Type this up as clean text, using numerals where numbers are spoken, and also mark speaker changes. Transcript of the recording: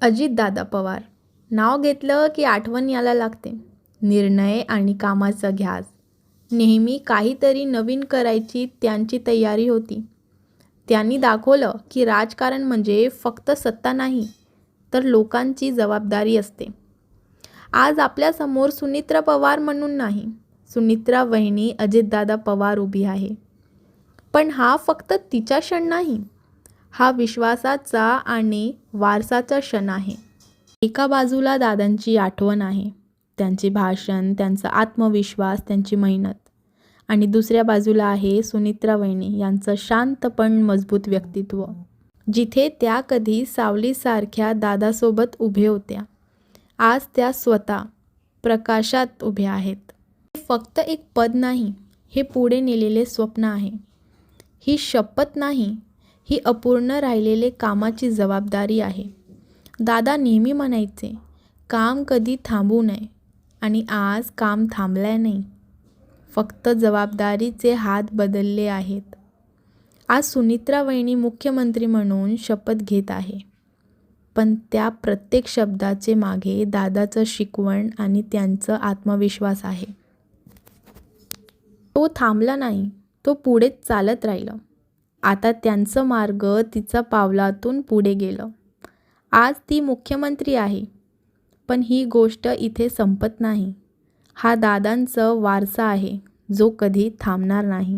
Speaker 1: अजितदादा पवार नाव घेतलं की आठवण यायला लागते. निर्णय आणि कामाचा ध्यास. नेहमी काहीतरी नवीन करायची त्यांची तयारी होती. त्यांनी दाखवलं की राजकारण म्हणजे फक्त सत्ता नाही, तर लोकांची जबाबदारी असते. आज आपल्यासमोर सुनित्रा पवार म्हणून नाही, सुनित्रा वहिनी अजितदादा पवार उभी आहे. पण हा फक्त तिचा क्षण नाही, हा विश्वासाचा आणि वारसाचा क्षण आहे. एका बाजूला दादांची आठवण आहे, त्यांचे भाषण, त्यांचा आत्मविश्वास, त्यांची मेहनत. आणि दुसऱ्या बाजूला आहे सुनित्रा वहिनी यांचं शांत पण मजबूत व्यक्तित्व. जिथे त्या कधी सावलीसारख्या दादासोबत उभे होत्या, आज त्या स्वतः प्रकाशात उभ्या आहेत. हे फक्त एक पद नाही, हे पुढे नेलेले स्वप्न आहे. ही शपथ नाही, ही अपूर्ण राहिलेले कामाची जबाबदारी आहे. दादा नेहमी म्हणायचे, काम कधी थांबू नये. आणि आज काम थांबले नाही, फक्त जबाबदारीचे हात बदलले आहेत. आज सुनित्रा वहिनी मुख्यमंत्री म्हणून शपथ घेत आहे. पण त्या प्रत्येक शब्दाचे मागे दादाचं शिकवण आणि त्यांचा आत्मविश्वास आहे. तो थांबला नाही, तो पुढे चालत राहिला. आता त्यांचं मार्ग तिचा पावलातून पुढे गेलं. आज ती मुख्यमंत्री आहे. पण ही गोष्ट इथे संपत नाही. हा दादांचा वारसा आहे, जो कधी थांबणार नाही.